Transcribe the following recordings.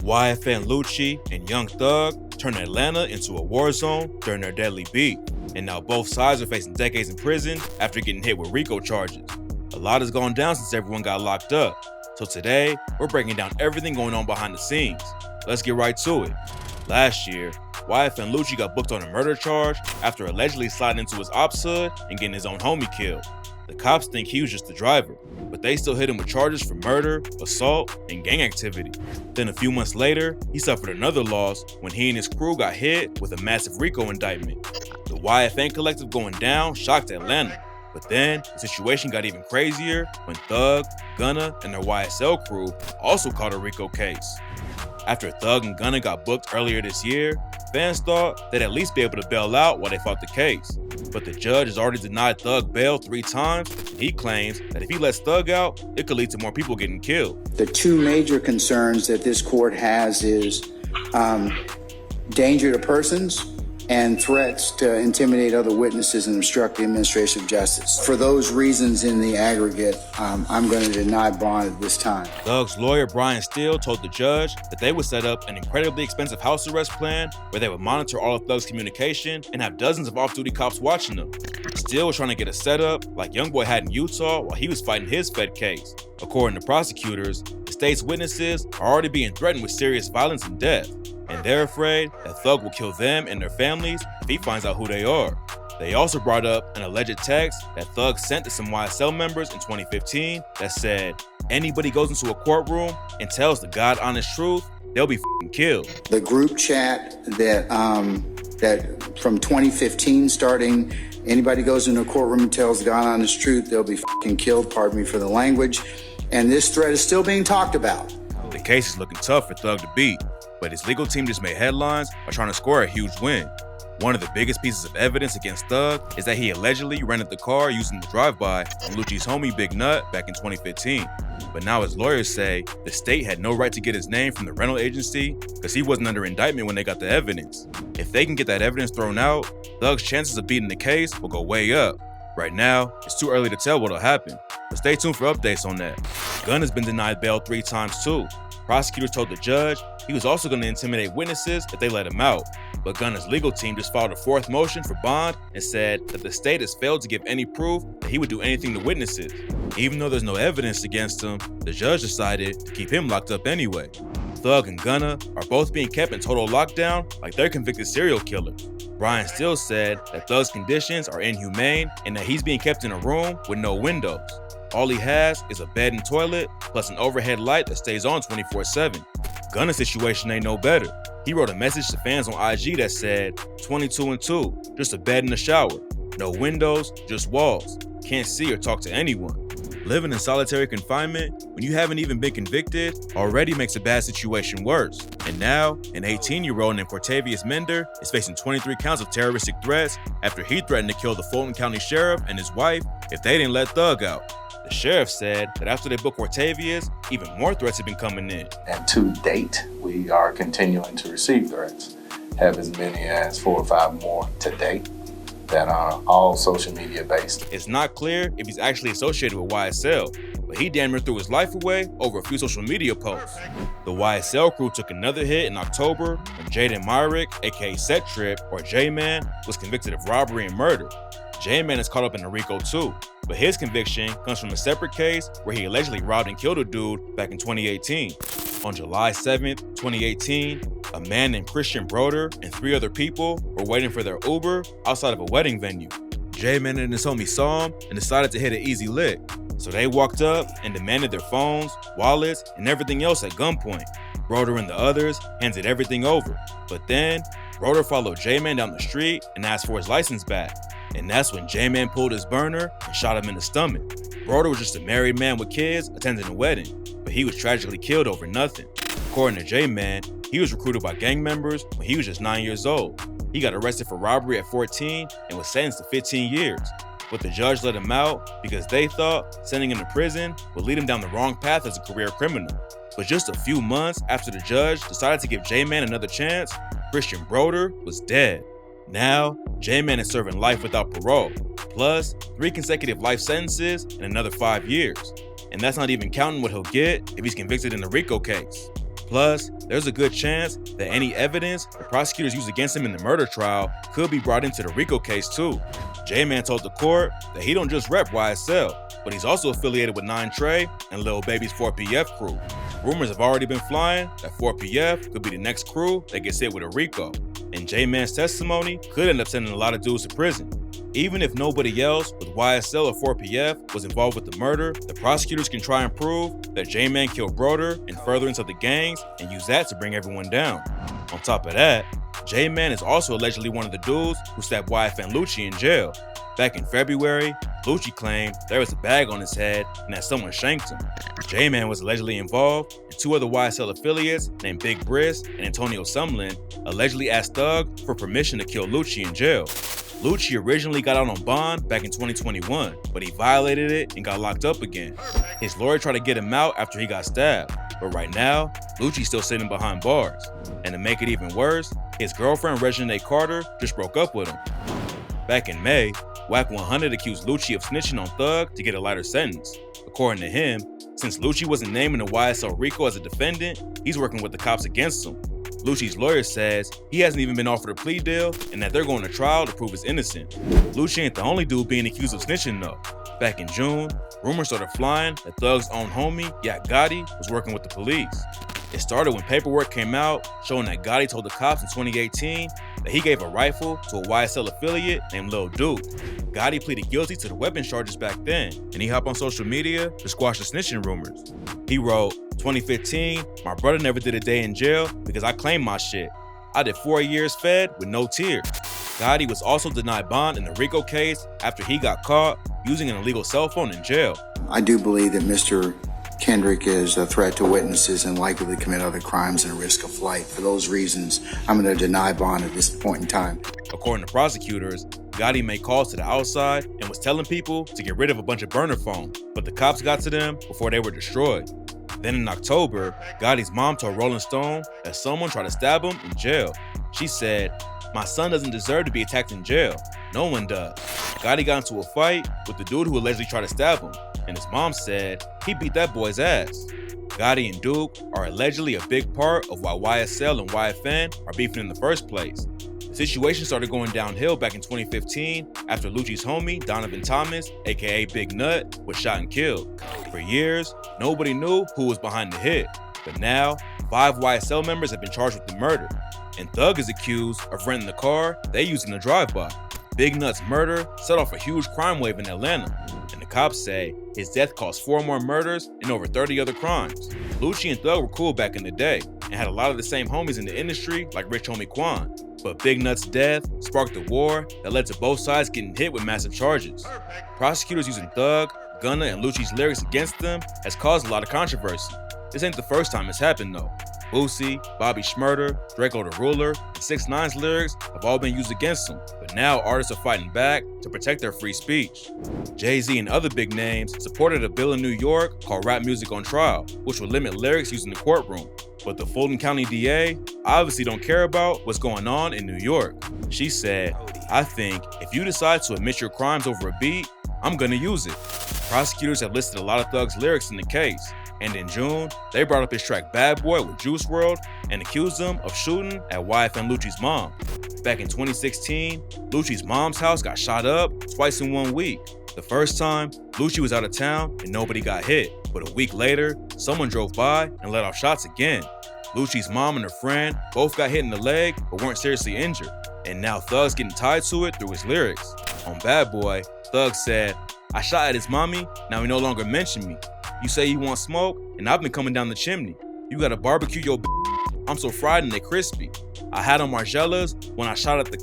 YFN Lucci and Young Thug turned Atlanta into a war zone during their deadly beef, and now both sides are facing decades in prison after getting hit with RICO charges. A lot has gone down since everyone got locked up, so today we're breaking down everything going on behind the scenes. Let's get right to it. Last year, YFN Lucci got booked on a murder charge after allegedly sliding into his ops hood and getting his own homie killed. The cops think he was just the driver, but they still hit him with charges for murder, assault, and gang activity. Then a few months later, he suffered another loss when he and his crew got hit with a massive RICO indictment. The YFN collective going down shocked Atlanta, but then the situation got even crazier when Thug, Gunna, and their YSL crew also caught a RICO case. After Thug and Gunna got booked earlier this year, fans thought they'd at least be able to bail out while they fought the case. But the judge has already denied Thug bail 3 times, and he claims that if he lets Thug out, it could lead to more people getting killed. The 2 major concerns that this court has is danger to persons and threats to intimidate other witnesses and obstruct the administration of justice. For those reasons in the aggregate, I'm going to deny bond at this time. Thug's lawyer, Brian Steele, told the judge that they would set up an incredibly expensive house arrest plan where they would monitor all of Thug's communication and have dozens of off-duty cops watching them. Steele was trying to get a setup like Youngboy had in Utah while he was fighting his Fed case. According to prosecutors, the state's witnesses are already being threatened with serious violence and death, and they're afraid that Thug will kill them and their families if he finds out who they are. They also brought up an alleged text that Thug sent to some YSL members in 2015 that said, "Anybody goes into a courtroom and tells the God-honest truth, they'll be f***ing killed." The group chat that from 2015 starting, anybody goes into a courtroom and tells the God-honest truth, they'll be f***ing killed, pardon me for the language, and this threat is still being talked about. The case is looking tough for Thug to beat, but his legal team just made headlines by trying to score a huge win. One of the biggest pieces of evidence against Thug is that he allegedly rented the car using the drive-by from Lucci's homie Big Nut back in 2015. But now his lawyers say the state had no right to get his name from the rental agency because he wasn't under indictment when they got the evidence. If they can get that evidence thrown out, Thug's chances of beating the case will go way up. Right now, it's too early to tell what'll happen, but stay tuned for updates on that. Gunn has been denied bail 3 times too. Prosecutors told the judge he was also going to intimidate witnesses if they let him out. But Gunna's legal team just filed a 4th motion for bond and said that the state has failed to give any proof that he would do anything to witnesses. Even though there's no evidence against him, the judge decided to keep him locked up anyway. Thug and Gunna are both being kept in total lockdown like they're convicted serial killers. Brian Steele said that Thug's conditions are inhumane and that he's being kept in a room with no windows. All he has is a bed and toilet, plus an overhead light that stays on 24/7. Gunna's situation ain't no better. He wrote a message to fans on IG that said, 22 and 2, just a bed and a shower. No windows, just walls. Can't see or talk to anyone. Living in solitary confinement when you haven't even been convicted already makes a bad situation worse. And now, an 18-year-old named Cortavious Mender is facing 23 counts of terroristic threats after he threatened to kill the Fulton County Sheriff and his wife if they didn't let Thug out. The sheriff said that after they booked Cortavious, even more threats have been coming in. And to date, we are continuing to receive threats. Have as many as 4 or 5 more to date that are all social media based. It's not clear if he's actually associated with YSL, but he damn near threw his life away over a few social media posts. The YSL crew took another hit in October when Jaden Myrick, aka Set Trip, or J-Man, was convicted of robbery and murder. J-Man is caught up in the RICO too, but his conviction comes from a separate case where he allegedly robbed and killed a dude back in 2018. On July 7th, 2018, a man named Christian Broder and 3 other people were waiting for their Uber outside of a wedding venue. J-Man and his homie saw him and decided to hit an easy lick. So they walked up and demanded their phones, wallets, and everything else at gunpoint. Broder and the others handed everything over, but then Broder followed J-Man down the street and asked for his license back. And that's when J-Man pulled his burner and shot him in the stomach. Broder was just a married man with kids attending a wedding, but he was tragically killed over nothing. According to J-Man, he was recruited by gang members when he was just 9 years old. He got arrested for robbery at 14 and was sentenced to 15 years. But the judge let him out because they thought sending him to prison would lead him down the wrong path as a career criminal. But just a few months after the judge decided to give J-Man another chance, Christian Broder was dead. Now, J-Man is serving life without parole, plus 3 consecutive life sentences and another 5 years. And that's not even counting what he'll get if he's convicted in the RICO case. Plus, there's a good chance that any evidence the prosecutors used against him in the murder trial could be brought into the RICO case too. J-Man told the court that he don't just rep YSL, but he's also affiliated with 9 Trey and Lil Baby's 4PF crew. Rumors have already been flying that 4PF could be the next crew that gets hit with a RICO, and J-Man's testimony could end up sending a lot of dudes to prison. Even if nobody else with YSL or 4PF was involved with the murder, the prosecutors can try and prove that J-Man killed Broder in furtherance of the gangs and use that to bring everyone down. On top of that, J-Man is also allegedly one of the dudes who stabbed YFN Lucci in jail. Back in February, Lucci claimed there was a bag on his head and that someone shanked him. J-Man was allegedly involved, and 2 other YSL affiliates named Big Briss and Antonio Sumlin allegedly asked Thug for permission to kill Lucci in jail. Lucci originally got out on bond back in 2021, but he violated it and got locked up again. His lawyer tried to get him out after he got stabbed, but right now, Lucci's still sitting behind bars. And to make it even worse, his girlfriend Reginae Carter just broke up with him. Back in May, Wack 100 accused Lucci of snitching on Thug to get a lighter sentence. According to him, since Lucci wasn't named in the YSL RICO as a defendant, he's working with the cops against him. Lucci's lawyer says he hasn't even been offered a plea deal and that they're going to trial to prove he's innocent. Lucci ain't the only dude being accused of snitching though. Back in June, rumors started flying that Thug's own homie, Yak Gotti, was working with the police. It started when paperwork came out showing that Gotti told the cops in 2018 that he gave a rifle to a YSL affiliate named Lil Duke. Gotti pleaded guilty to the weapons charges back then, and he hopped on social media to squash the snitching rumors. He wrote, 2015, my brother never did a day in jail because I claimed my shit. I did 4 years fed with no tears. Gotti was also denied bond in the RICO case after he got caught using an illegal cell phone in jail. I do believe that Mr. Kendrick is a threat to witnesses and likely to commit other crimes and risk of flight. For those reasons, I'm going to deny bond at this point in time. According to prosecutors, Gotti made calls to the outside and was telling people to get rid of a bunch of burner phones, but the cops got to them before they were destroyed. Then in October, Gotti's mom told Rolling Stone that someone tried to stab him in jail. She said, "My son doesn't deserve to be attacked in jail. No one does." Gotti got into a fight with the dude who allegedly tried to stab him, and his mom said he beat that boy's ass. Gotti and Duke are allegedly a big part of why YSL and YFN are beefing in the first place. The situation started going downhill back in 2015 after Lucci's homie, Donovan Thomas, aka Big Nut, was shot and killed. For years, nobody knew who was behind the hit, but now 5 YSL members have been charged with the murder, and Thug is accused of renting the car they used in the drive-by. Big Nut's murder set off a huge crime wave in Atlanta, and the cops say his death caused 4 more murders and over 30 other crimes. Lucci and Thug were cool back in the day and had a lot of the same homies in the industry like Rich Homie Quan, but Big Nut's death sparked a war that led to both sides getting hit with massive charges. Prosecutors using Thug, Gunna, and Lucci's lyrics against them has caused a lot of controversy. This ain't the first time it's happened though. Boosie, Bobby Shmurda, Draco the Ruler, and 6ix9ine's lyrics have all been used against them, but now artists are fighting back to protect their free speech. Jay-Z and other big names supported a bill in New York called Rap Music on Trial, which would limit lyrics used in the courtroom. But the Fulton County DA obviously don't care about what's going on in New York. She said, "I think if you decide to admit your crimes over a beat, I'm gonna use it." Prosecutors have listed a lot of Thug's lyrics in the case, and in June, they brought up his track Bad Boy with Juice WRLD and accused him of shooting at YFN Lucci's mom. Back in 2016, Lucci's mom's house got shot up twice in 1 week. The first time, Lucci was out of town and nobody got hit, but a week later, someone drove by and let off shots again. Lucci's mom and her friend both got hit in the leg but weren't seriously injured, and now Thug's getting tied to it through his lyrics. On Bad Boy, Thug said, "I shot at his mommy, now he no longer mention me. You say you want smoke, and I've been coming down the chimney. You gotta barbecue your I'm so fried and they crispy. I had on Margellas when I shot at the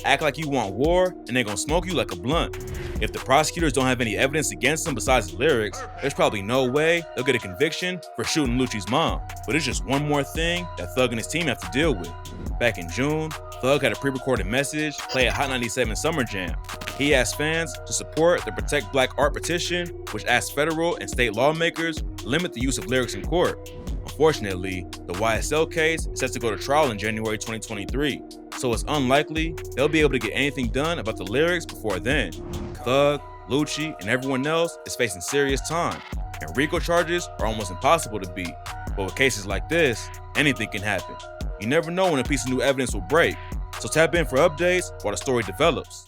act like you want war, and they gonna smoke you like a blunt." If the prosecutors don't have any evidence against him besides the lyrics, there's probably no way they'll get a conviction for shooting Lucci's mom. But it's just one more thing that Thug and his team have to deal with. Back in June, Thug had a pre-recorded message play at Hot 97 Summer Jam. He asked fans to support the Protect Black Art petition, which asked federal and state lawmakers to limit the use of lyrics in court. Unfortunately, the YSL case is set to go to trial in January 2023, so it's unlikely they'll be able to get anything done about the lyrics before then. Thug, Lucci, and everyone else is facing serious time, and RICO charges are almost impossible to beat. But with cases like this, anything can happen. You never know when a piece of new evidence will break. So tap in for updates while the story develops.